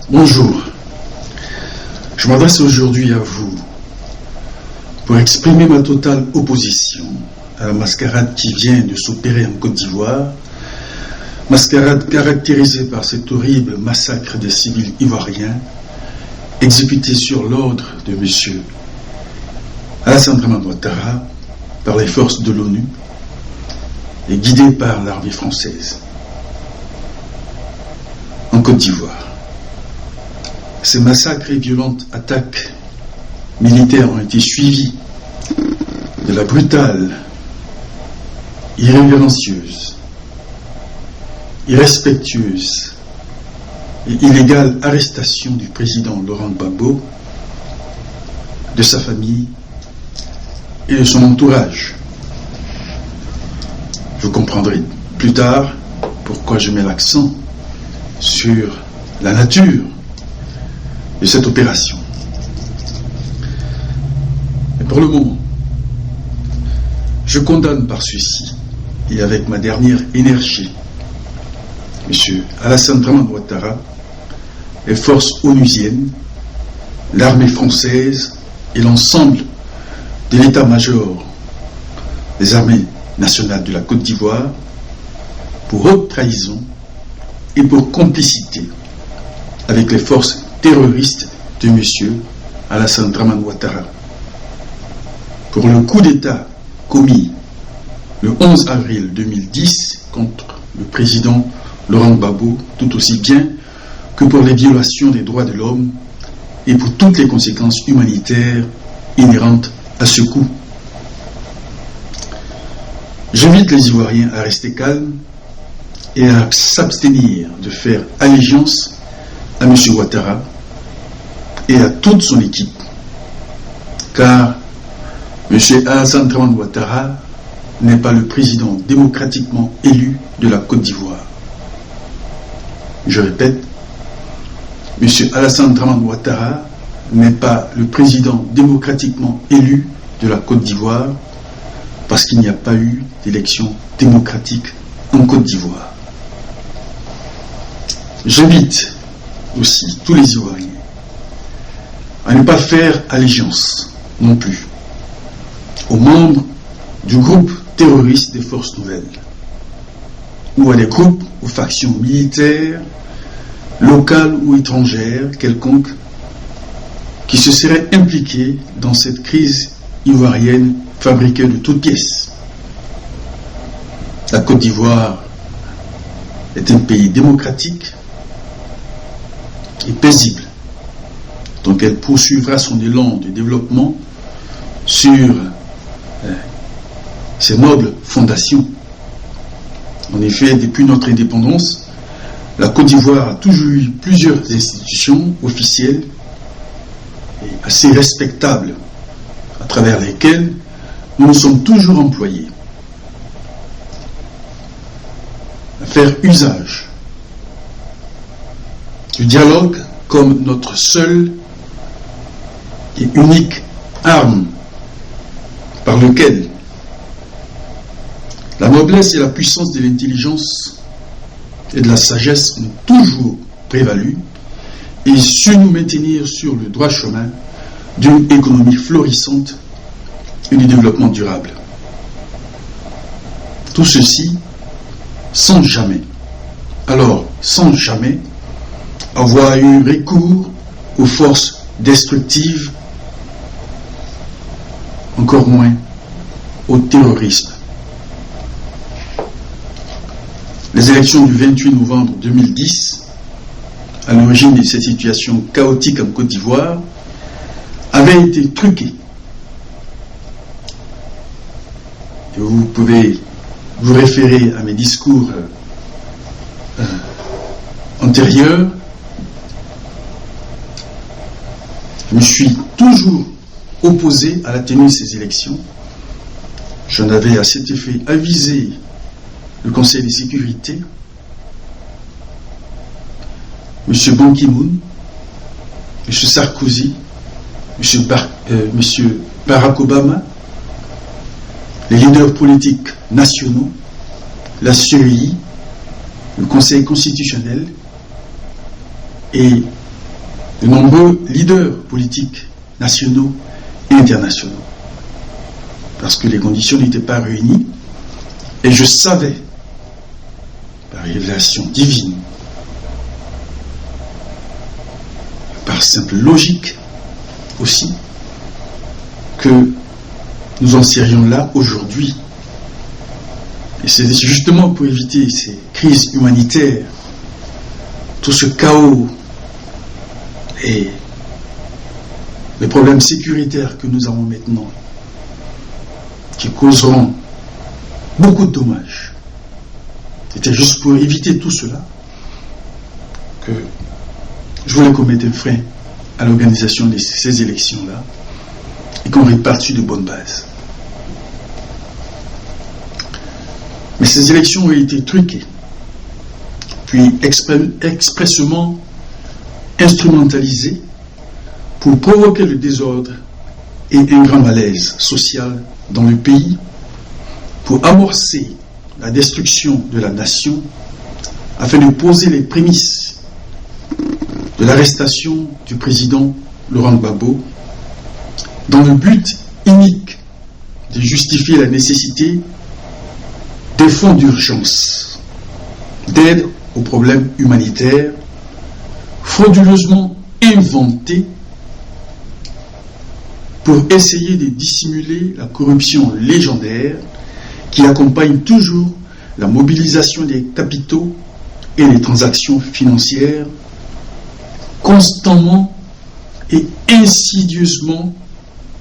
Bonjour, je m'adresse aujourd'hui à vous pour exprimer ma totale opposition à la mascarade qui vient de s'opérer en Côte d'Ivoire, mascarade caractérisée par cet horrible massacre des civils ivoiriens exécuté sur l'ordre de M. Alassane Dramane Ouattara par les forces de l'ONU et guidé par l'armée française en Côte d'Ivoire. Ces massacres et violentes attaques militaires ont été suivis de la brutale, irrévérencieuse, irrespectueuse et illégale arrestation du président Laurent Gbagbo, de sa famille et de son entourage. Vous comprendrez plus tard pourquoi je mets l'accent sur la nature de cette opération. Mais pour le moment, je condamne par ceci, et avec ma dernière énergie, M. Alassane Dramane Ouattara, les forces onusiennes, l'armée française et l'ensemble de l'état-major des armées nationales de la Côte d'Ivoire pour haute trahison et pour complicité avec les forces terroristes de M. Alassane Dramane Ouattara. Pour le coup d'État commis le 11 avril 2010 contre le président Laurent Gbagbo, tout aussi bien que pour les violations des droits de l'homme et pour toutes les conséquences humanitaires inhérentes à ce coup. J'invite les Ivoiriens à rester calmes et à s'abstenir de faire allégeance à M. Ouattara et à toute son équipe, car M. Alassane Dramane Ouattara n'est pas le président démocratiquement élu de la Côte d'Ivoire. Je répète, M. Alassane Dramane Ouattara n'est pas le président démocratiquement élu de la Côte d'Ivoire parce qu'il n'y a pas eu d'élection démocratique en Côte d'Ivoire. J'invite aussi tous les Ivoiriens à ne pas faire allégeance non plus aux membres du groupe terroriste des forces nouvelles ou à des groupes ou factions militaires, locales ou étrangères quelconques qui se seraient impliqués dans cette crise ivoirienne fabriquée de toutes pièces. La Côte d'Ivoire est un pays démocratique et paisible, donc elle poursuivra son élan de développement sur ses nobles fondations. En effet, depuis notre indépendance, la Côte d'Ivoire a toujours eu plusieurs institutions officielles et assez respectables à travers lesquelles nous nous sommes toujours employés à faire usage du dialogue comme notre seule et unique arme par lequel la noblesse et la puissance de l'intelligence et de la sagesse ont toujours prévalu et su nous maintenir sur le droit chemin d'une économie florissante et du développement durable. Tout ceci sans jamais avoir eu recours aux forces destructives, encore moins au terrorisme. Les élections du 28 novembre 2010, à l'origine de cette situation chaotique en Côte d'Ivoire, avaient été truquées. Et vous pouvez vous référer à mes discours antérieurs. Je me suis toujours opposé à la tenue de ces élections. J'en avais à cet effet avisé le Conseil de sécurité, M. Ban Ki-moon, M. Sarkozy, M. Barack Obama, les leaders politiques nationaux, la CEI, le Conseil constitutionnel et de nombreux leaders politiques nationaux et internationaux. Parce que les conditions n'étaient pas réunies. Et je savais, par révélation divine, par simple logique aussi, que nous en serions là aujourd'hui. Et c'est justement pour éviter ces crises humanitaires, tout ce chaos et les problèmes sécuritaires que nous avons maintenant, qui causeront beaucoup de dommages. C'était juste pour éviter tout cela que je voulais qu'on mette un frein à l'organisation de ces élections-là et qu'on répartit de bonnes bases. Mais ces élections ont été truquées, puis expressément instrumentalisées pour provoquer le désordre et un grand malaise social dans le pays, pour amorcer la destruction de la nation, afin de poser les prémices de l'arrestation du président Laurent Gbagbo, dans le but unique de justifier la nécessité des fonds d'urgence, d'aide aux problèmes humanitaires, frauduleusement inventés pour essayer de dissimuler la corruption légendaire qui accompagne toujours la mobilisation des capitaux et les transactions financières, constamment et insidieusement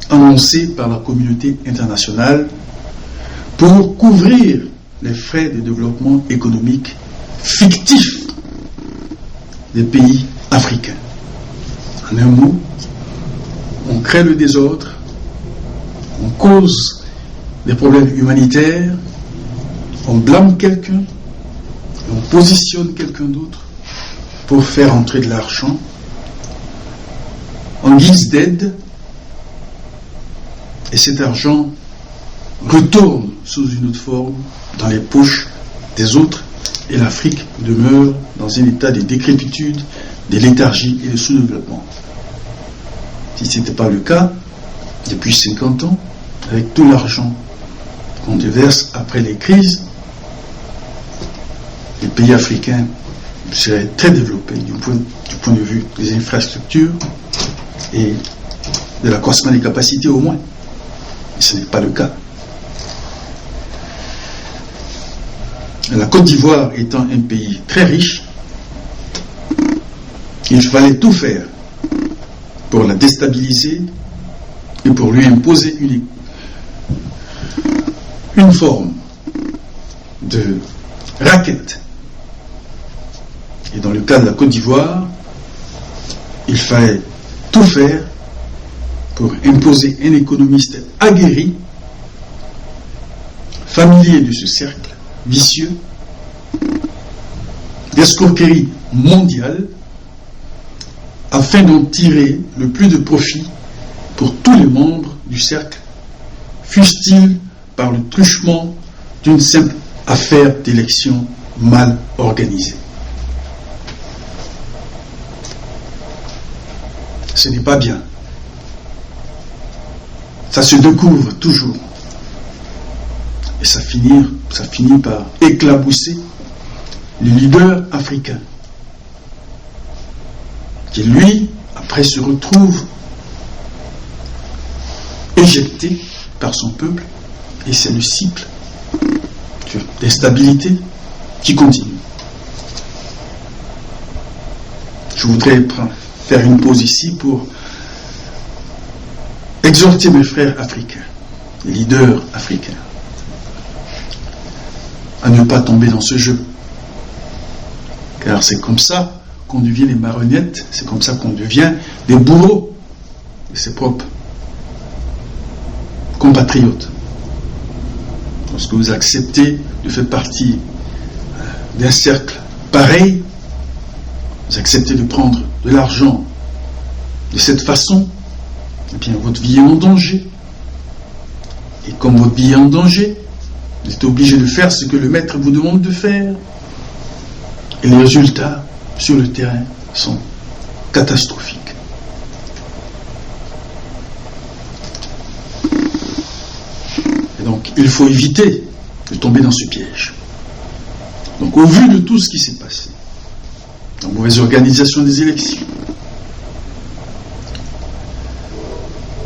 annoncées par la communauté internationale pour couvrir les frais de développement économique fictifs des pays africains. En un mot, on crée le désordre, on cause des problèmes humanitaires, on blâme quelqu'un, on positionne quelqu'un d'autre pour faire entrer de l'argent en guise d'aide, et cet argent retourne sous une autre forme dans les poches des autres, et l'Afrique demeure dans un état de décrépitude, de léthargie et de sous-développement. Si ce n'était pas le cas, depuis 50 ans, avec tout l'argent qu'on déverse après les crises, les pays africains seraient très développés du point de vue des infrastructures et de l'accroissement des capacités au moins. Et ce n'est pas le cas. La Côte d'Ivoire étant un pays très riche, il fallait tout faire pour la déstabiliser et pour lui imposer une forme de raquette. Et dans le cas de la Côte d'Ivoire, il fallait tout faire pour imposer un économiste aguerri, familier de ce cercle vicieux d'escroquerie mondiale, afin d'en tirer le plus de profit pour tous les membres du cercle, fussent-ils par le truchement d'une simple affaire d'élection mal organisée. Ce n'est pas bien. Ça se découvre toujours. Et ça finit par éclabousser les leaders africains, qui lui, après se retrouve éjecté par son peuple, et c'est le cycle d'instabilité qui continue. Je voudrais faire une pause ici pour exhorter mes frères africains, les leaders africains, à ne pas tomber dans ce jeu. Car c'est comme ça qu'on devient les marionnettes, c'est comme ça qu'on devient des bourreaux de ses propres compatriotes. Lorsque vous acceptez de faire partie d'un cercle pareil, vous acceptez de prendre de l'argent de cette façon, eh bien votre vie est en danger. Et comme votre vie est en danger, vous êtes obligé de faire ce que le maître vous demande de faire. Et les résultats sur le terrain sont catastrophiques. il faut éviter de tomber dans ce piège. Donc, au vu de tout ce qui s'est passé, la mauvaise organisation des élections,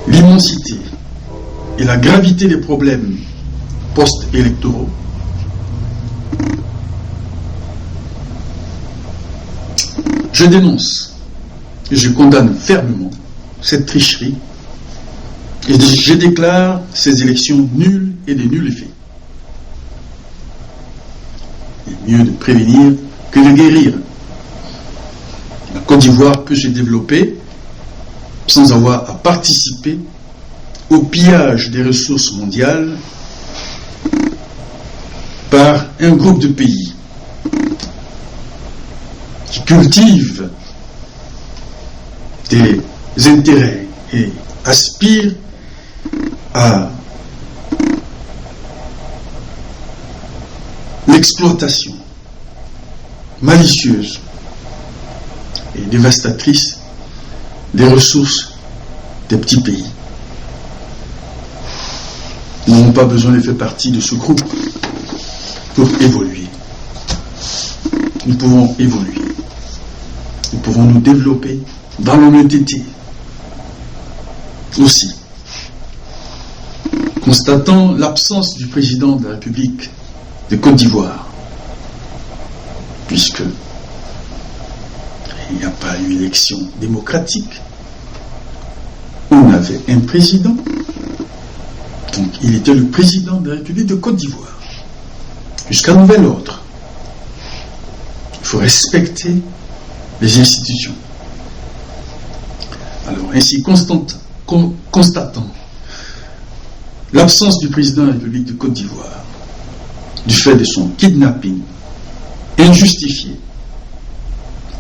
l'immensité et la gravité des problèmes post-électoraux, je dénonce et je condamne fermement cette tricherie et je déclare ces élections nulles et de nul effet. Il est mieux de prévenir que de guérir. La Côte d'Ivoire peut se développer sans avoir à participer au pillage des ressources mondiales par un groupe de pays qui cultivent des intérêts et aspirent à l'exploitation malicieuse et dévastatrice des ressources des petits pays. Nous n'avons pas besoin de faire partie de ce groupe pour évoluer. Nous pouvons évoluer. Nous pouvons nous développer dans l'honnêteté aussi. Constatant l'absence du président de la République de Côte d'Ivoire, puisque il n'y a pas eu élection démocratique, on avait un président, donc il était le président de la République de Côte d'Ivoire, jusqu'à nouvel ordre. Il faut respecter les institutions. Alors, ainsi constatant l'absence du président de la République de Côte d'Ivoire, du fait de son kidnapping injustifié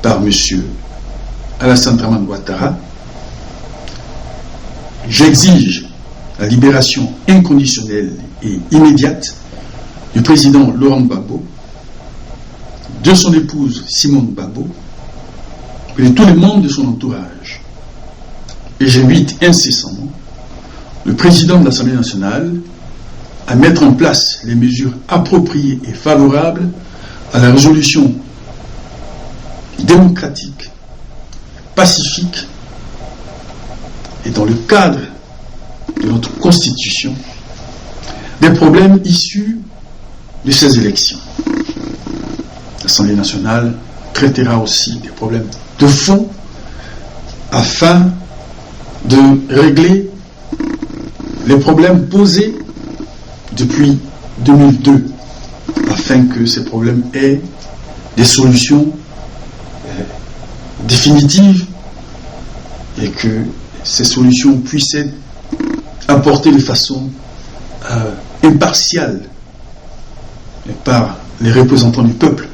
par M. Alassane Dramane Ouattara, j'exige la libération inconditionnelle et immédiate du président Laurent Gbagbo, de son épouse Simone Gbagbo et de tous les membres de son entourage. Et j'invite incessamment le président de l'Assemblée nationale à mettre en place les mesures appropriées et favorables à la résolution démocratique, pacifique et dans le cadre de notre Constitution des problèmes issus de ces élections. L'Assemblée nationale traitera aussi des problèmes de fond afin de régler les problèmes posés depuis 2002 afin que ces problèmes aient des solutions définitives et que ces solutions puissent être apportées de façon impartiale par les représentants du peuple.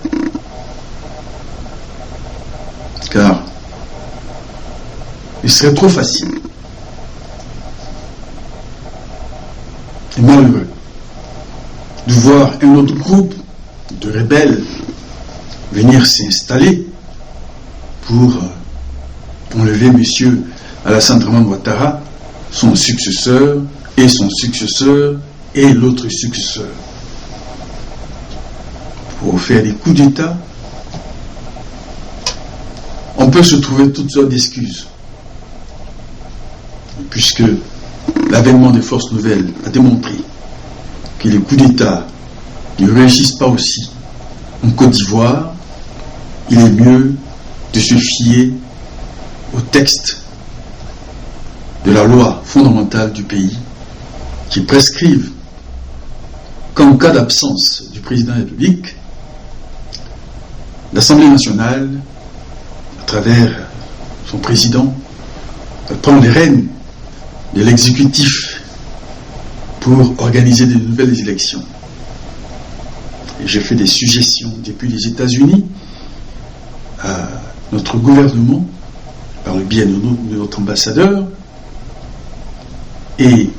Car il serait trop facile et malheureux de voir un autre groupe de rebelles venir s'installer pour enlever M. Alassane Dramane Ouattara, son successeur et son successeur et l'autre successeur, pour faire des coups d'État. On peut se trouver toutes sortes d'excuses, puisque l'avènement des forces nouvelles a démontré que les coups d'État ne réussissent pas aussi en Côte d'Ivoire. Il est mieux de se fier au texte de la loi fondamentale du pays qui prescrivent qu'en cas d'absence du président de la République, l'Assemblée nationale, à travers son président, prend les rênes de l'exécutif pour organiser de nouvelles élections. Et j'ai fait des suggestions depuis les États-Unis à notre gouvernement, par le biais de notre ambassadeur, et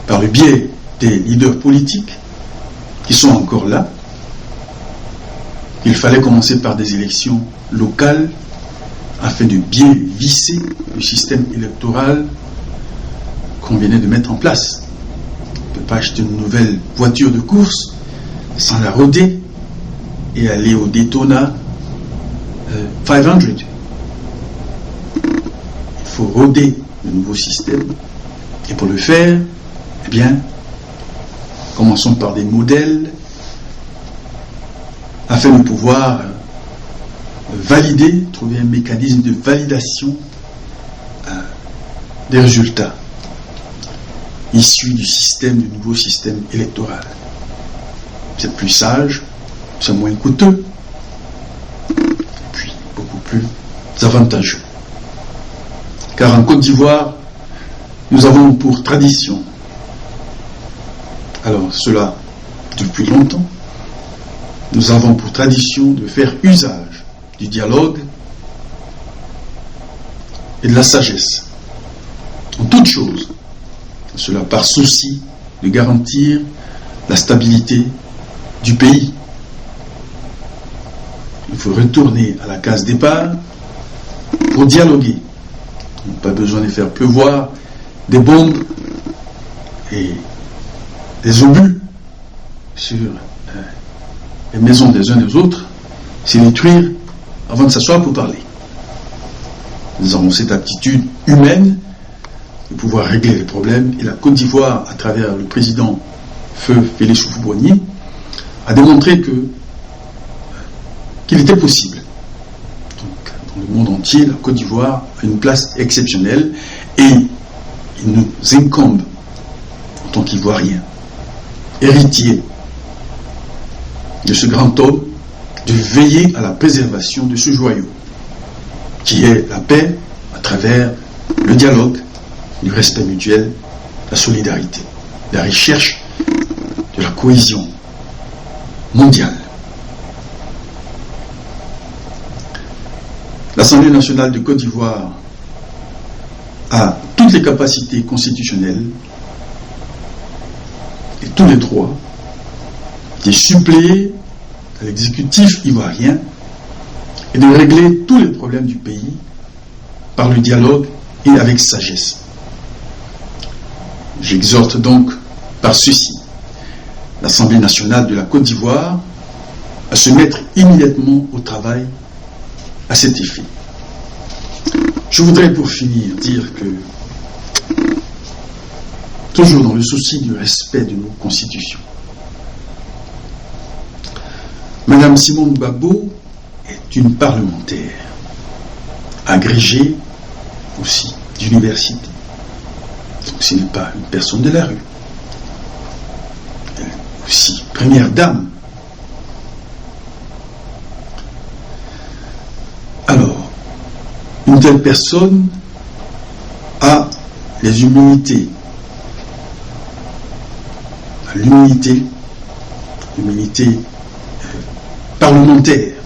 par le biais des leaders politiques qui sont encore là. Il fallait commencer par des élections locales afin de bien visser le système électoral qu'on venait de mettre en place. ne peut pas acheter une nouvelle voiture de course sans la roder et aller au Daytona 500. Il faut roder le nouveau système. Et pour le faire, eh bien, commençons par des modèles afin de pouvoir valider, trouver un mécanisme de validation des résultats issus du nouveau système électoral. C'est plus sage, c'est moins coûteux, et puis beaucoup plus avantageux. Car en Côte d'Ivoire, nous avons pour tradition, alors cela depuis longtemps, nous avons pour tradition de faire usage du dialogue et de la sagesse en toutes choses. Cela par souci de garantir la stabilité du pays. Il faut retourner à la case départ pour dialoguer. Il n'y a pas besoin de faire pleuvoir des bombes et des obus sur les maisons des uns des autres, c'est détruire avant de s'asseoir pour parler. Nous avons cette aptitude humaine de pouvoir régler les problèmes, et la Côte d'Ivoire, à travers le président Feu Félix Houphouët-Boigny, a démontré qu'il était possible. Donc, dans le monde entier, la Côte d'Ivoire a une place exceptionnelle, et il nous incombe, en tant qu'Ivoiriens, héritiers de ce grand homme, de veiller à la préservation de ce joyau, qui est la paix à travers le dialogue, le respect mutuel, la solidarité, la recherche de la cohésion mondiale. L'Assemblée nationale de Côte d'Ivoire a toutes les capacités constitutionnelles et tous les droits de suppléer à l'exécutif ivoirien et de régler tous les problèmes du pays par le dialogue et avec sagesse. J'exhorte donc par ceci l'Assemblée nationale de la Côte d'Ivoire à se mettre immédiatement au travail à cet effet. Je voudrais pour finir dire que, toujours dans le souci du respect de nos constitutions, Madame Simone Gbagbo est une parlementaire, agrégée aussi d'université. Donc ce n'est pas une personne de la rue. Elle est aussi première dame. Alors, une telle personne a les humilités. L'humilité parlementaire.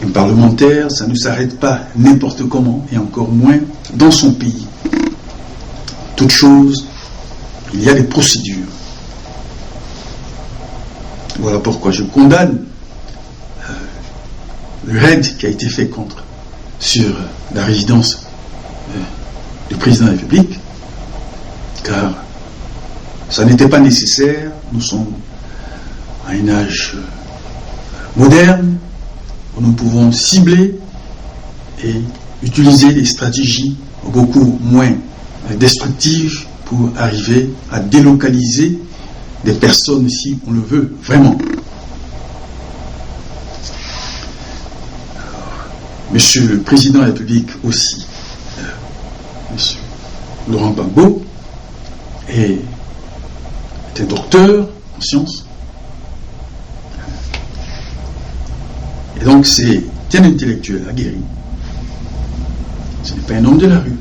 Un parlementaire, ça ne s'arrête pas n'importe comment, et encore moins dans son pays. Toute chose, il y a des procédures. Voilà pourquoi je condamne le raid qui a été fait sur la résidence du président de la République, car ça n'était pas nécessaire. Nous sommes à un âge moderne où nous pouvons cibler et utiliser des stratégies beaucoup moins destructives pour arriver à délocaliser des personnes si on le veut vraiment. Monsieur le Président de la République aussi, Monsieur Laurent Gbagbo, est un docteur en sciences. Et donc c'est un intellectuel aguerri. Ce n'est pas un homme de la rue.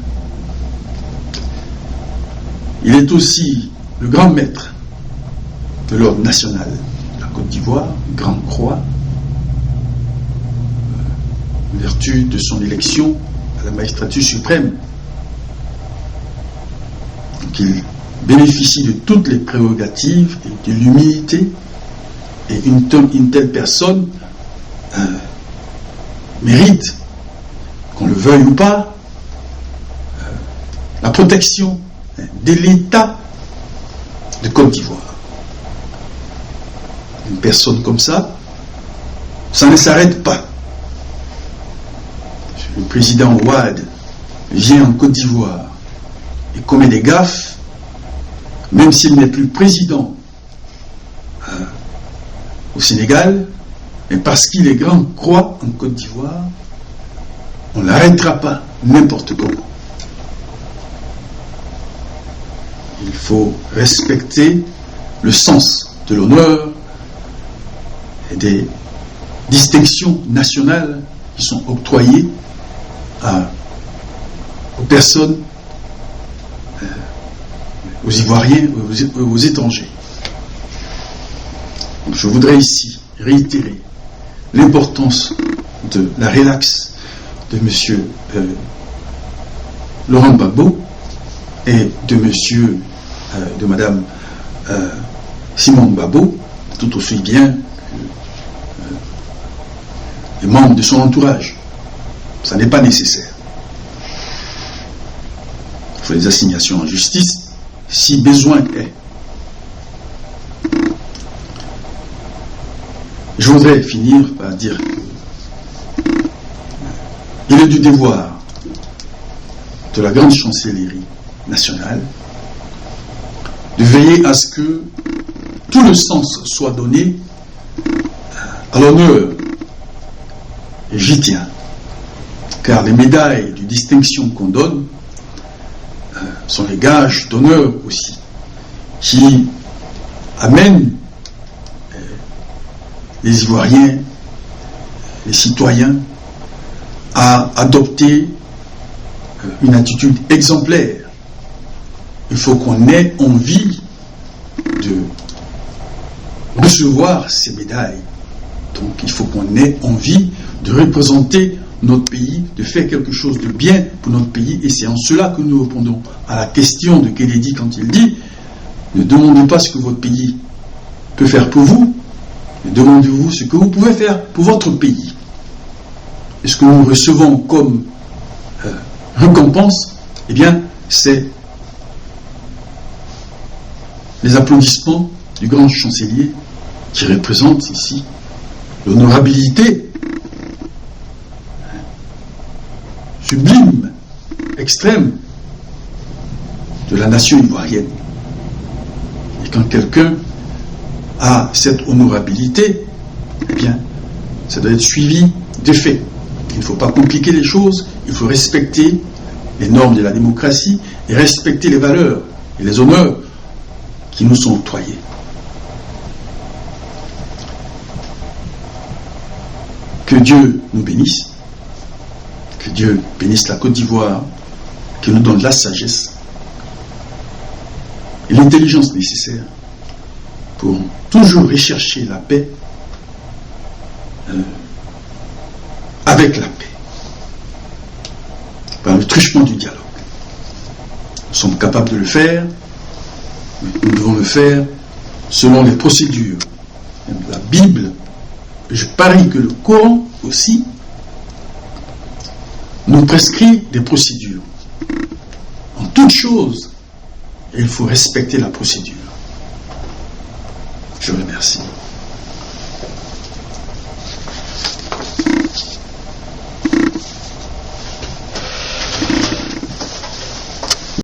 Il est aussi le grand maître de l'ordre national de la Côte d'Ivoire, Grande Croix, en vertu de son élection à la magistrature suprême. Donc il bénéficie de toutes les prérogatives et de l'humilité, et une telle personne mérite, qu'on le veuille ou pas, la protection de l'État de Côte d'Ivoire. Une personne comme ça ne s'arrête pas. Le président Ouad vient en Côte d'Ivoire et commet des gaffes, même s'il n'est plus président au Sénégal, mais parce qu'il est grand croix en Côte d'Ivoire, on ne l'arrêtera pas n'importe comment. Il faut respecter le sens de l'honneur et des distinctions nationales qui sont octroyées aux personnes, aux Ivoiriens, aux étrangers. Donc je voudrais ici réitérer l'importance de la relaxe de M. Laurent Gbagbo et de Mme Simone Gbagbo, tout aussi bien que les membres de son entourage. Ça n'est pas nécessaire. Il faut des assignations en justice si besoin est. Je voudrais finir par dire qu'il est du devoir de la grande chancellerie nationale de veiller à ce que tout le sens soit donné à l'honneur. Et j'y tiens, car les médailles de distinction qu'on donne sont les gages d'honneur aussi, qui amènent les Ivoiriens, les citoyens, à adopter une attitude exemplaire. Il faut qu'on ait envie de recevoir ces médailles. Donc il faut qu'on ait envie de représenter notre pays, de faire quelque chose de bien pour notre pays. Et c'est en cela que nous répondons à la question de Kennedy quand il dit « Ne demandez pas ce que votre pays peut faire pour vous, mais demandez-vous ce que vous pouvez faire pour votre pays. » Et ce que nous recevons comme récompense, eh bien, c'est les applaudissements du grand chancelier qui représente ici l'honorabilité sublime, extrême de la nation ivoirienne. Et quand quelqu'un a cette honorabilité, eh bien, ça doit être suivi de faits. Il ne faut pas compliquer les choses, il faut respecter les normes de la démocratie et respecter les valeurs et les honneurs qui nous sont octroyés. Que Dieu nous bénisse, que Dieu bénisse la Côte d'Ivoire, qu'il nous donne la sagesse et l'intelligence nécessaire pour toujours rechercher la paix avec la paix, par le truchement du dialogue. Nous sommes capables de le faire, mais nous devons le faire selon les procédures. La Bible, et je parie que le Coran aussi, nous prescrit des procédures. En toute chose, il faut respecter la procédure. Je vous remercie.